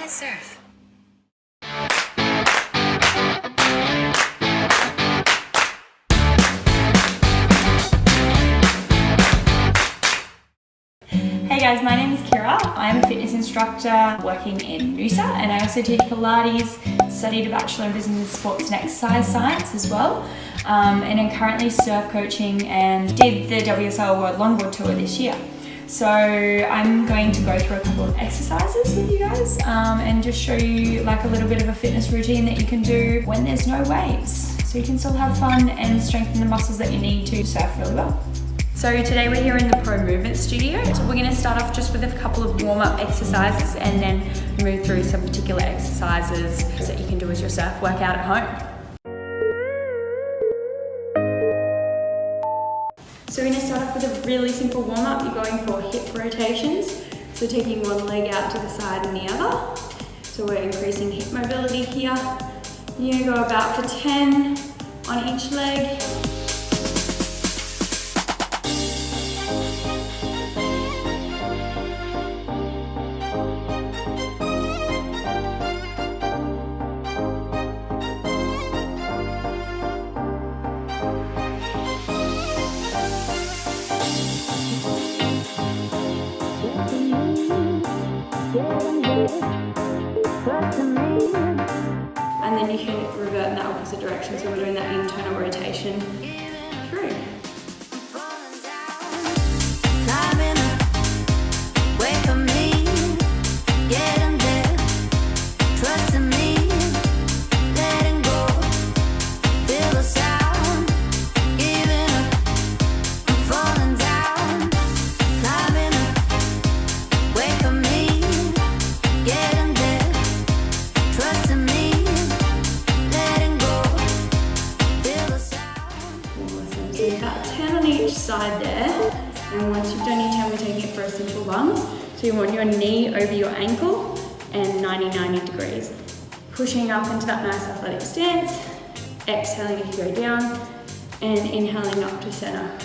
Let's surf. Hey guys, my name is Kira. I'm a fitness instructor working in Noosa, and I also teach Pilates, studied a Bachelor in Business, Sports and Exercise Science as well. And I'm currently surf coaching and did the WSL World Longboard Tour this year. So I'm going to go through a couple of exercises with you guys and just show you like a little bit of a fitness routine that you can do when there's no waves. So you can still have fun and strengthen the muscles that you need to surf really well. So today we're here in the Pro Movement Studio. So we're going to start off just with a couple of warm-up exercises and then move through some particular exercises that you can do as your surf workout at home. So we're going to start off with a really simple warm-up. You're going for hip rotations. So taking one leg out to the side and the other. So we're increasing hip mobility here. You're going to go about for 10 on each leg. And then you can revert in that opposite direction, so we're doing that internal rotation through. Side there, and once you've done your 10, we're taking it for a simple lunge. So you want your knee over your ankle and 90 degrees. Pushing up into that nice athletic stance, exhaling as you go down, and inhaling up to center.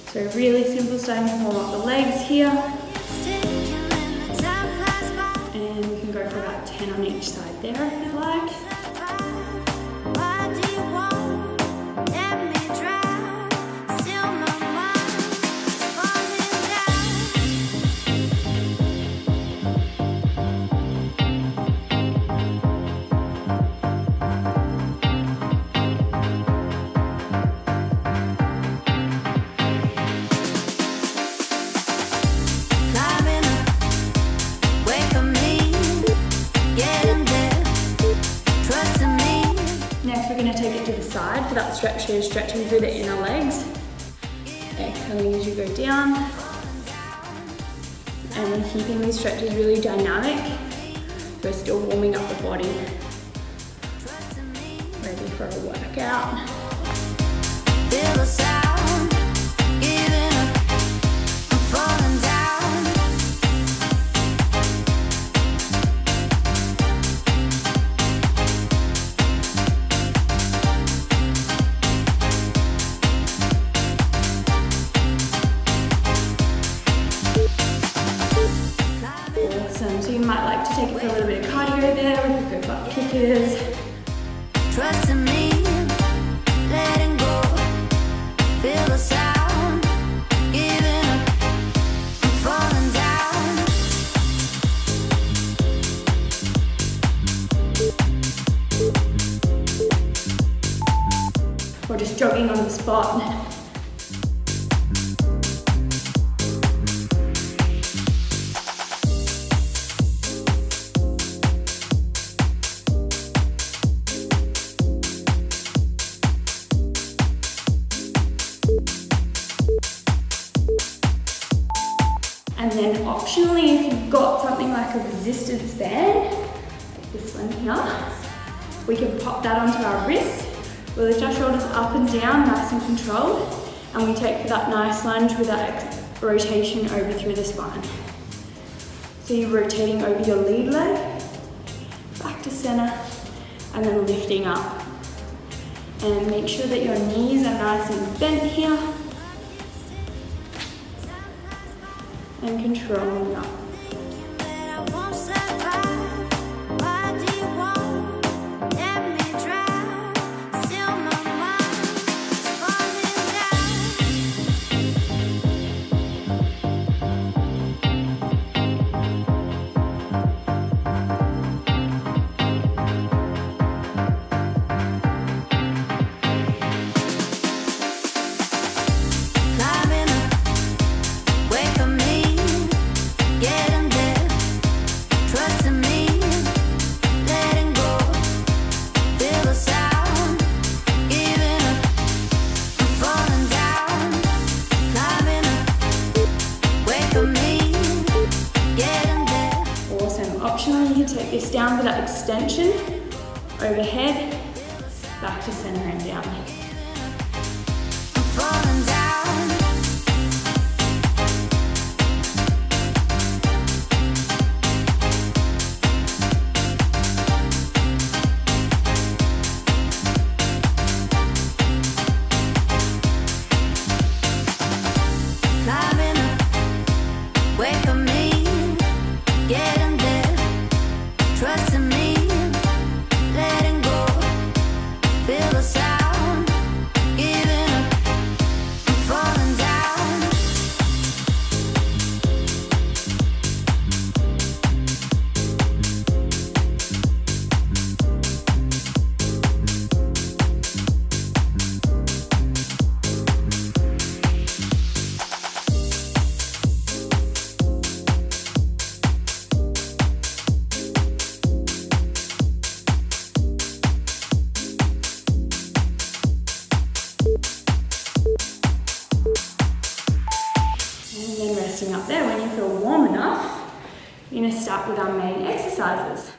So really simple, starting to warm up the legs here. And we can go for about 10 on each side there if you'd like. For that stretch, you're stretching through the inner legs. Exhaling as you go down. And then keeping these stretches really dynamic. We're still warming up the body. Ready for a workout. Feel the sound, giving up, I'm falling down. So you might like to take it for a little bit of cardio there. We could go butt kickers. Trust in me, letting go. Feel the sound, giving up, I'm falling down. Or just jogging on the spot. And then optionally, if you've got something like a resistance band, like this one here, we can pop that onto our wrist. We'll lift our shoulders up and down, nice and controlled, and we take for that nice lunge with that rotation over through the spine. So you're rotating over your lead leg, back to center, and then lifting up. And make sure that your knees are nice and bent here. And controlling up. optional, you can take this down for that extension, overhead, back to center and down. Falling down. Climbing up, wait for me, getting there, trusting me, letting go, feel the sound, giving up, falling down. And then resting up there. When you feel warm enough, you're going to start with our main exercises.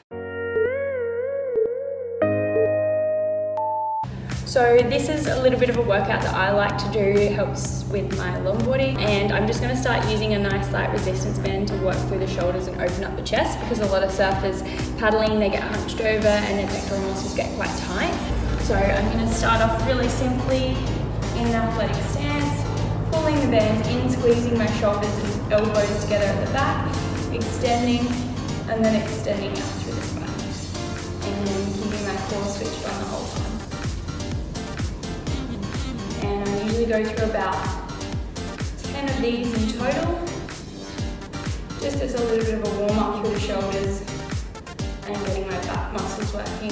So this is a little bit of a workout that I like to do. It helps with my longboarding, and I'm just going to start using a nice light resistance band to work through the shoulders and open up the chest, because a lot of surfers paddling, they get hunched over and their pectoral muscles get quite tight. So I'm going to start off really simply in an athletic stance, pulling the bands in, squeezing my shoulders and elbows together at the back, extending and then extending out through the spine, and then keeping my core switched on the whole time. And I usually go through about 10 of these in total, just as a little bit of a warm up through the shoulders and getting my back muscles working.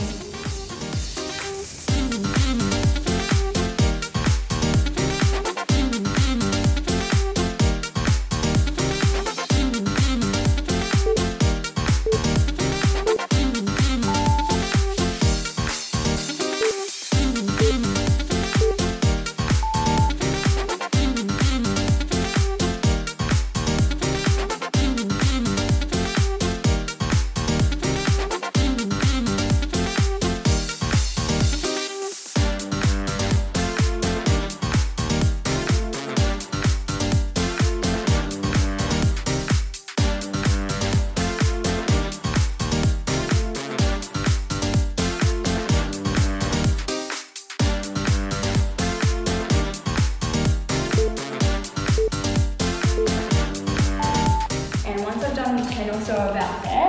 So about there,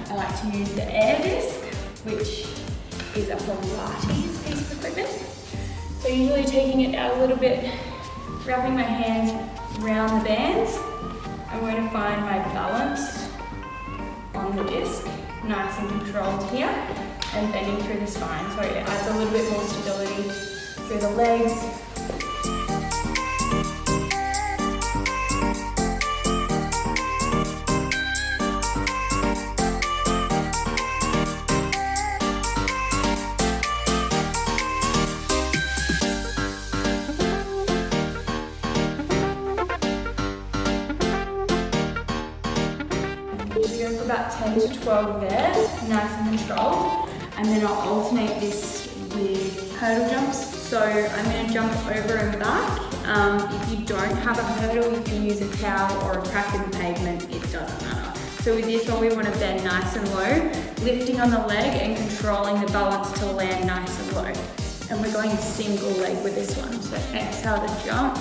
I like to use the air disc, which is a Pilates piece of equipment. So usually taking it out a little bit, wrapping my hands around the bands. I'm going to find my balance on the disc, nice and controlled here, and bending through the spine. So it adds a little bit more stability through the legs. Go for about 10 to 12 there, nice and controlled. And then I'll alternate this with hurdle jumps. So I'm going to jump over and back. If you don't have a hurdle, you can use a towel or a crack in the pavement, it doesn't matter. So with this one, we want to bend nice and low, lifting on the leg and controlling the balance to land nice and low. And we're going single leg with this one. So exhale to jump.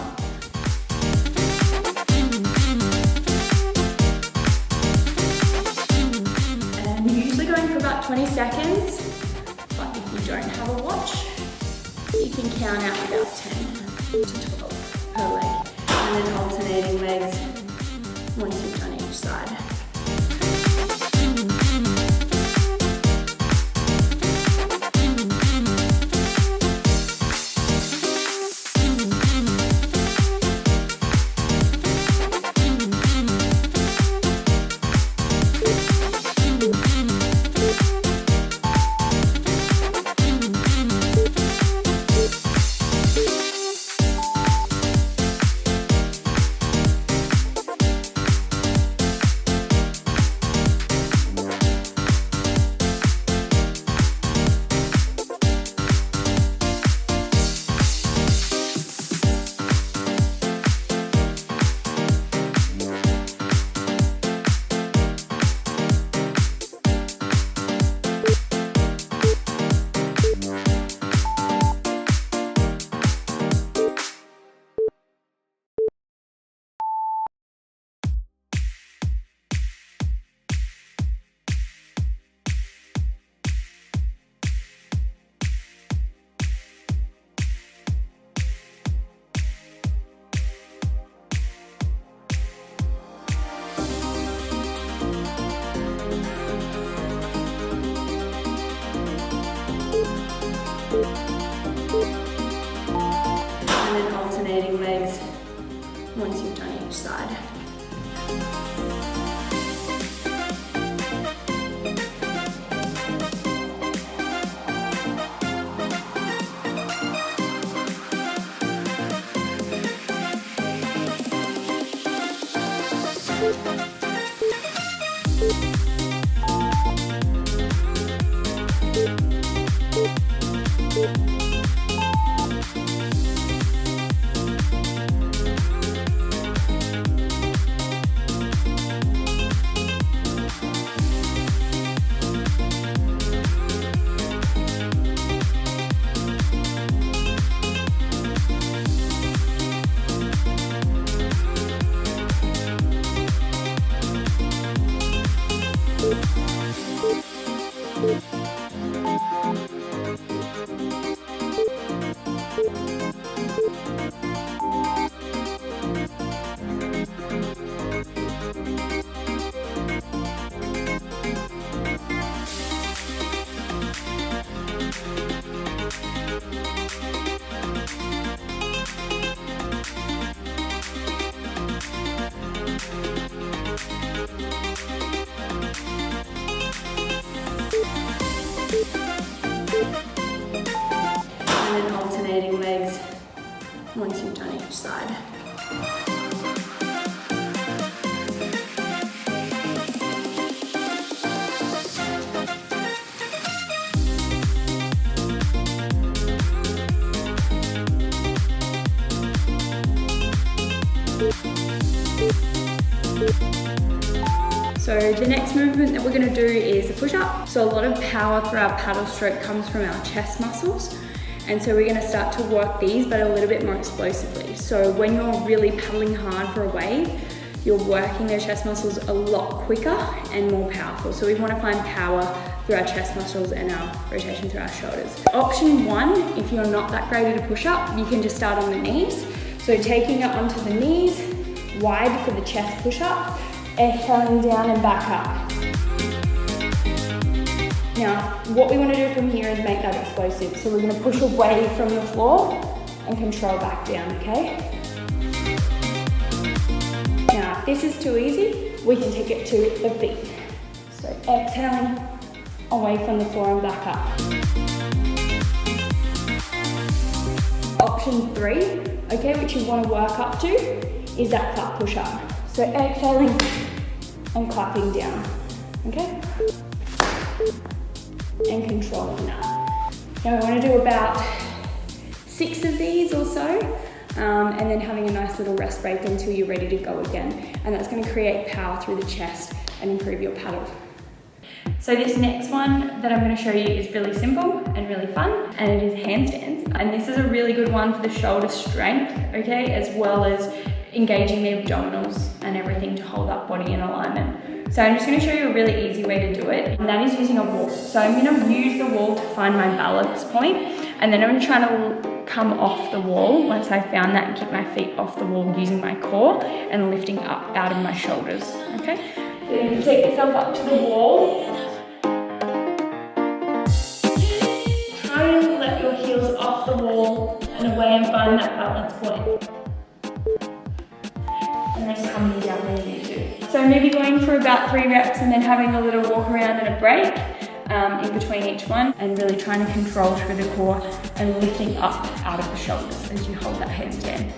Going for about 20 seconds, but if you don't have a watch, you can count out about 10 to 12 per leg, and then alternating legs once you've done each side. side. And then alternating legs once you've done each side. So the next movement that we're going to do is a push-up. So a lot of power through our paddle stroke comes from our chest muscles. And so we're going to start to work these, but a little bit more explosively. So when you're really paddling hard for a wave, you're working the chest muscles a lot quicker and more powerful. So we want to find power through our chest muscles and our rotation through our shoulders. Option one, if you're not that great at a push-up, you can just start on the knees. So taking it onto the knees, wide for the chest push-up, exhaling down and back up. Now, what we want to do from here is make that explosive. So we're going to push away from the floor and control back down, okay? Now, if this is too easy, we can take it to the feet. So exhaling away from the floor and back up. Option three, okay, which you want to work up to, is that clap push-up. So exhaling and clapping down, okay? And controlling that. Now we want to do about 6 of these or so, and then having a nice little rest break until you're ready to go again. And that's going to create power through the chest and improve your paddle. So this next one that I'm going to show you is really simple and really fun, and it is handstands. And this is a really good one for the shoulder strength, okay, as well as engaging the abdominals and everything to hold that body in alignment. So I'm just going to show you a really easy way to do it, and that is using a wall. So I'm going to use the wall to find my balance point, and then I'm going to try to come off the wall once I've found that and keep my feet off the wall using my core and lifting up out of my shoulders, okay? So you're going to take yourself up to the wall. Try and let your heels off the wall and away and find that balance point. And then coming down when you need to. So maybe going for about 3 reps and then having a little walk around and a break in between each one, and really trying to control through the core and lifting up out of the shoulders as you hold that handstand.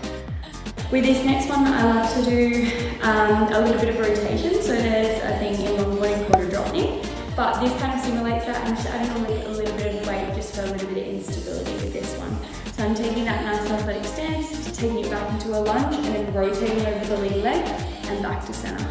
With this next one, I like to do a little bit of rotation. So there's a thing in longboarding called a drop knee, but this kind of simulates that. I'm just adding on a little bit of weight just for a little bit of instability with this one. So I'm taking that nice athletic stance, taking it back into a lunge, and then rotating over the lead leg and back to center.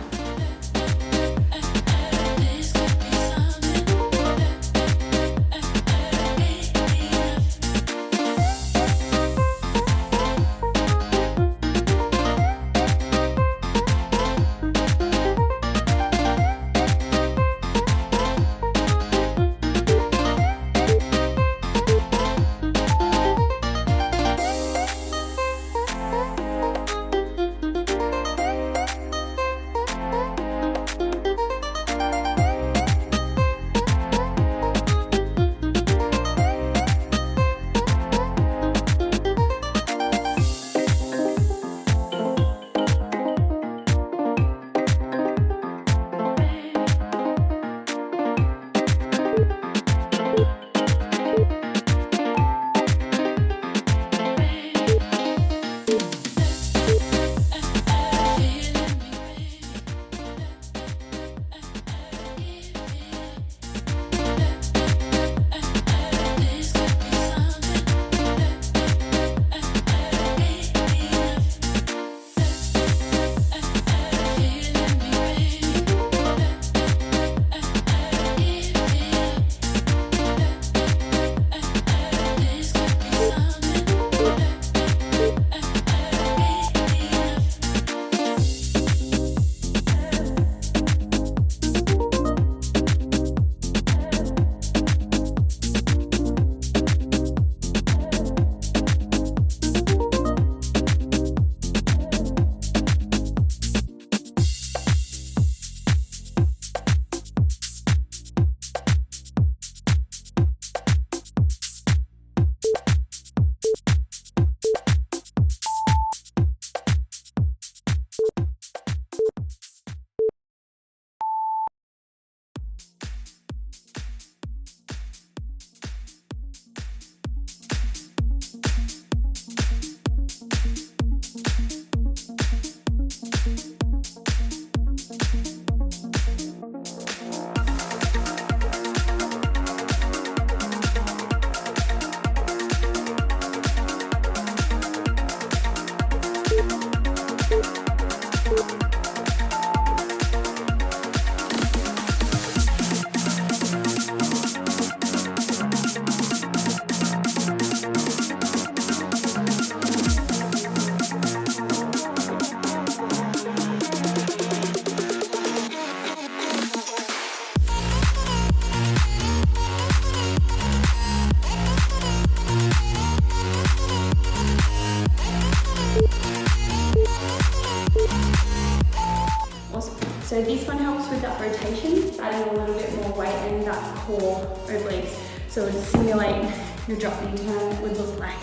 adding a little bit more weight and that core obliques. So to simulate your dropping turn, it would look like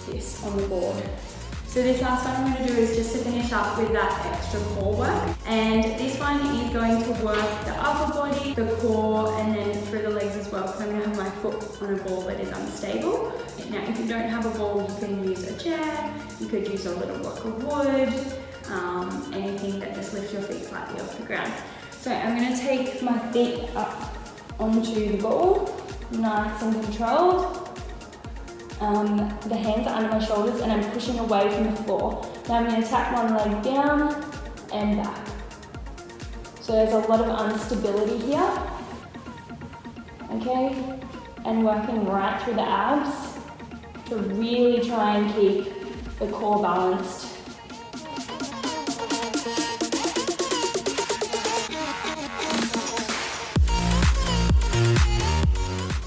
this on the board. So this last one I'm going to do is just to finish up with that extra core work. And this one is going to work the upper body, the core, and then through the legs as well, because I'm going to have my foot on a ball that is unstable. Now, if you don't have a ball, you can use a chair, you could use a little block of wood, anything that just lifts your feet slightly off the ground. So I'm going to take my feet up onto the ball, nice and controlled. The hands are under my shoulders and I'm pushing away from the floor. Now I'm going to tap one leg down and back. So there's a lot of instability here. Okay? And working right through the abs to really try and keep the core balanced.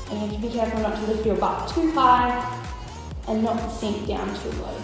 And you have to be careful not to lift your butt too high and not sink down too low.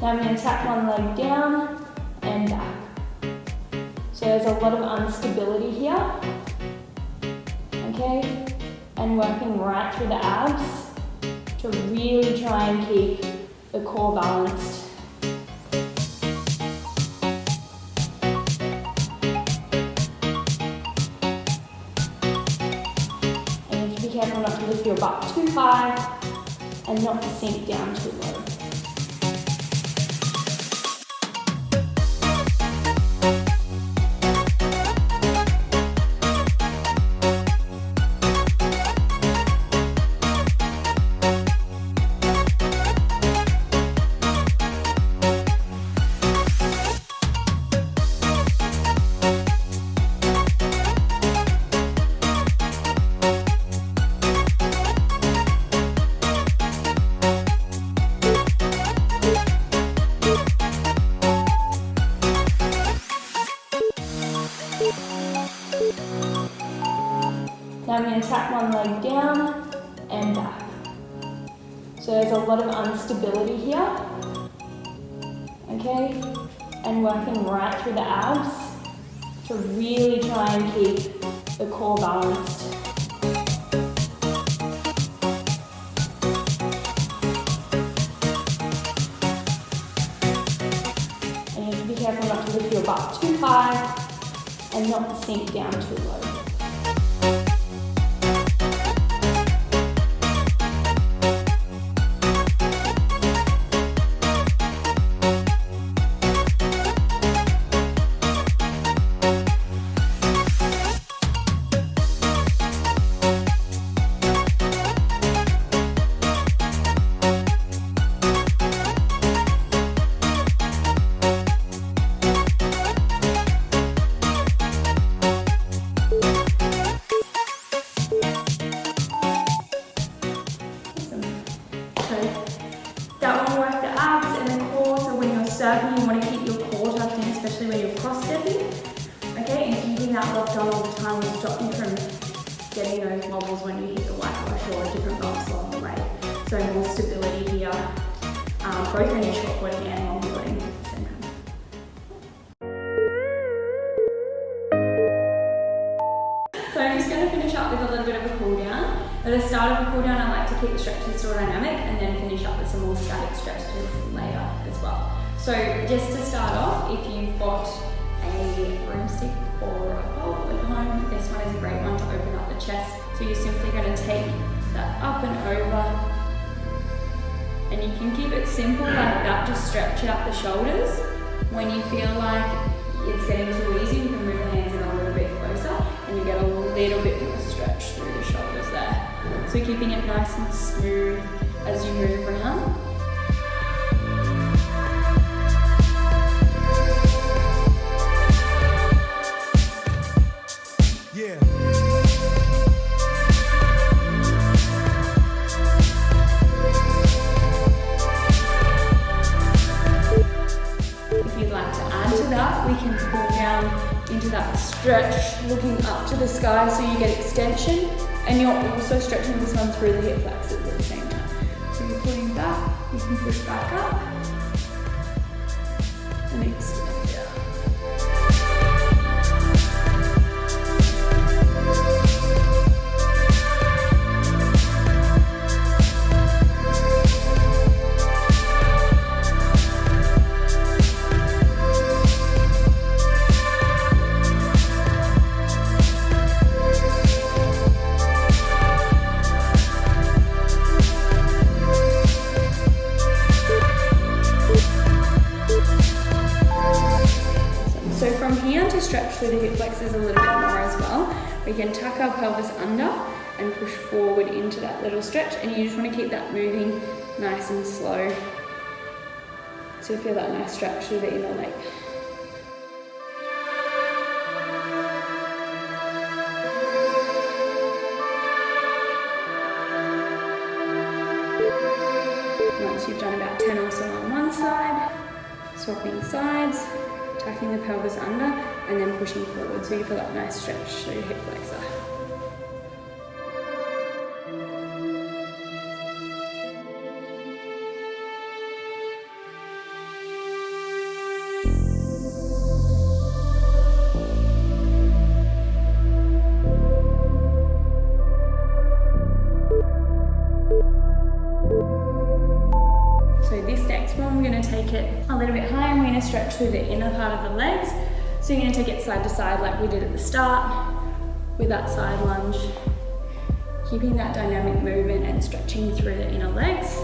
Now I'm going to tap one leg down and back. So there's a lot of instability here. Okay? And working right through the abs to really try and keep the core balanced. And you have to be careful not to lift your butt too high and not to sink down too low. Now I'm going to tap one leg down and back. So there's a lot of instability here. Okay? And working right through the abs to really try and keep the core balanced. And you have to be careful not to lift your butt too high and not to sink down too low. That will work the abs and the core, so when you're serving you want to keep your core tucked in, especially when you're cross-stepping. Okay, and keeping that locked on all the time will stop you from getting those wobbles when you hit the whitewash or different bumps along the way. So more stability here, both when you're shortboarding and longboarding at the same time. So I'm just going to finish up with a little bit of a cool down. At the start of a cool down, I like to keep the stretches still dynamic and then finish up with some more static stretches later as well. So just to start off, if you've got a broomstick or a pole at home, this one is a great one to open up the chest. So you're simply going to take that up and over, and you can keep it simple like that, just stretch out the shoulders. When you feel like it's getting too easy, you can move the hands in a little bit closer and you get a little bit more stretch through the shoulders there. So keeping it nice and smooth as you move around. stretch looking up to the sky so you get extension, and you're also stretching this one through the hip flexors at the same time. So you're pulling back, you can push back up and extend down. Stretch through the hip flexors a little bit more as well. We can tuck our pelvis under and push forward into that little stretch, and you just want to keep that moving nice and slow. So you feel that nice stretch through the inner leg. Once you've done about 10 or so on one side, swapping sides, tucking the pelvis under and then pushing forward so you feel that nice stretch through your hip flexor. So this next one, we're going to take it a little bit higher and we're going to stretch through the inner part of the legs. So you're going to take it side to side like we did at the start with that side lunge. Keeping that dynamic movement and stretching through the inner legs.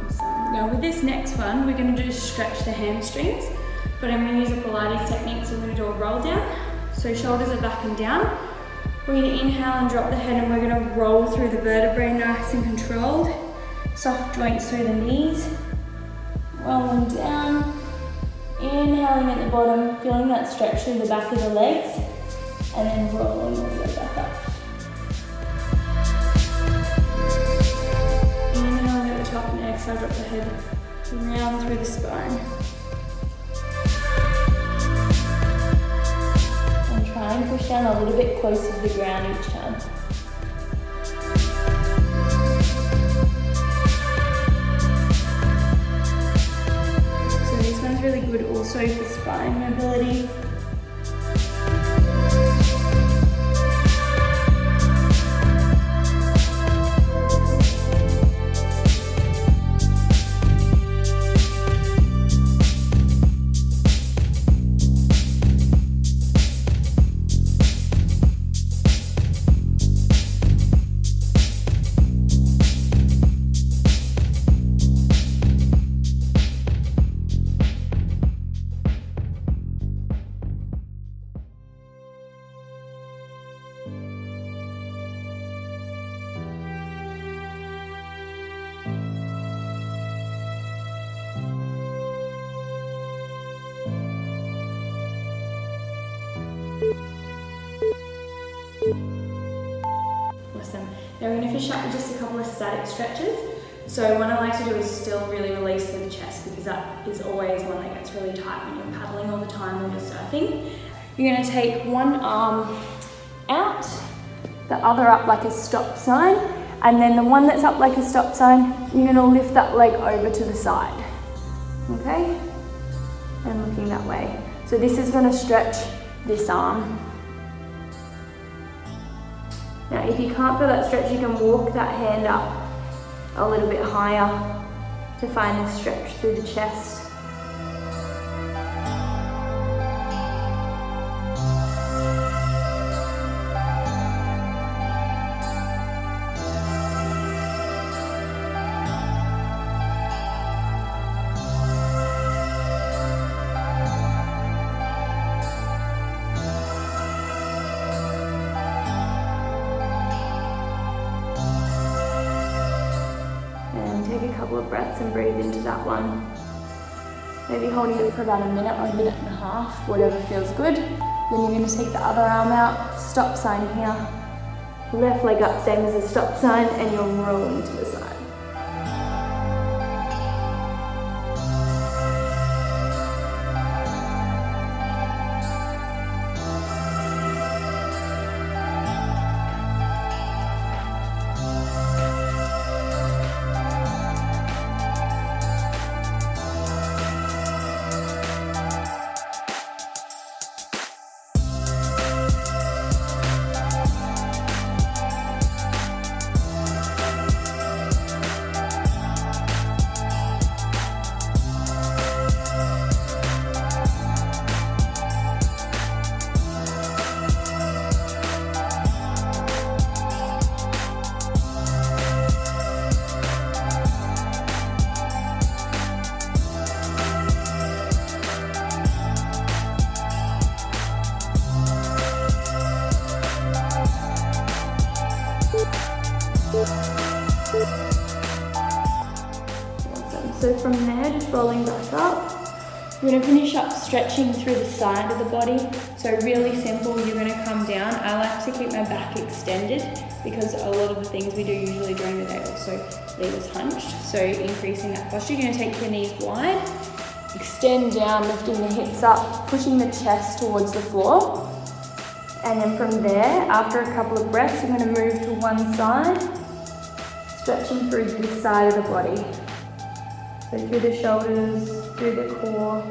Awesome. Now with this next one, we're going to just stretch the hamstrings. But I'm going to use a Pilates technique, so we're going to do a roll down. So shoulders are back and down. We're going to inhale and drop the head, and we're going to roll through the vertebrae nice and controlled. Soft joints through the knees. Rolling down. Inhaling at the bottom, feeling that stretch through the back of the legs. And then rolling all the way back up. Inhaling at the top and exhale, drop the head round through the spine. Try and push down a little bit closer to the ground each time. So this one's really good also for spine mobility. Awesome. Now we're going to finish up with just a couple of static stretches. So what I like to do is still really release through the chest, because that is always one that gets really tight when you're paddling all the time or you're surfing. You're going to take one arm out, the other up like a stop sign, and then the one that's up like a stop sign, you're going to lift that leg over to the side. Okay? And looking that way. So this is going to stretch this arm. Now if you can't feel that stretch, you can walk that hand up a little bit higher to find the stretch through the chest. Take a couple of breaths and breathe into that one. Maybe holding it for about a minute or a minute and a half, whatever feels good. Then you're going to take the other arm out, stop sign here, Left leg up, same as a stop sign, and you're rolling to the side. So from there, just rolling back up. You're going to finish up stretching through the side of the body. So really simple, you're going to come down. I like to keep my back extended because a lot of the things we do usually during the day also leave us hunched. So increasing that posture, you're going to take your knees wide, extend down, lifting the hips up, pushing the chest towards the floor. And then from there, after a couple of breaths, you're going to move to one side, stretching through this side of the body. So through the shoulders, through the core.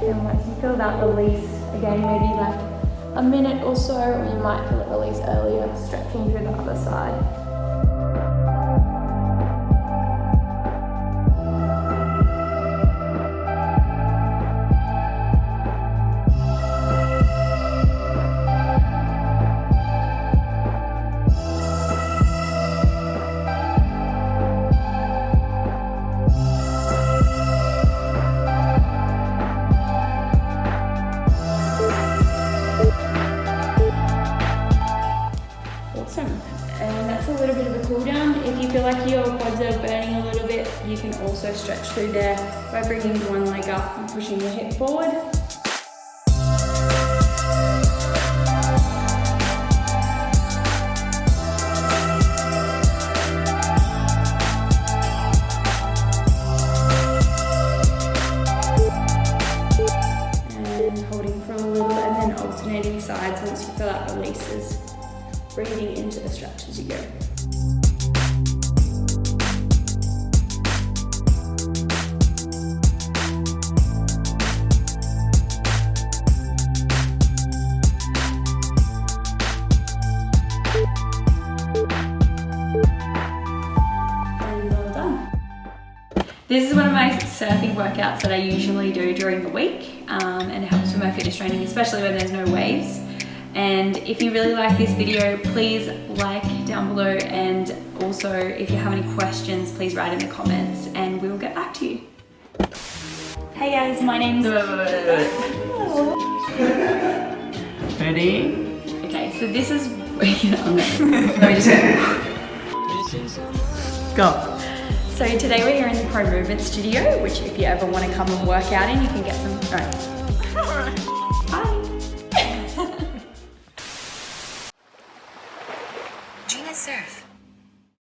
And once you feel that release, again, maybe like a minute or so, or you might feel it release earlier, stretching through the other side. And that's a little bit of a cool down. If you feel like your quads are burning a little bit, you can also stretch through there by bringing one leg up and pushing your hip forward. And holding for a little and then alternating sides once you feel that releases. Breathing into the stretch as you go. And well done. This is one of my surfing workouts that I usually do during the week, and it helps with my fitness training, especially when there's no waves. And if you really like this video, please like down below, and also if you have any questions, please write in the comments and we will get back to you. Hey guys, my name's... Ready? Okay, so this is... Let me just Go. So today we're here in the Pro Movement Studio, which if you ever want to come and work out in, you can get some... Right.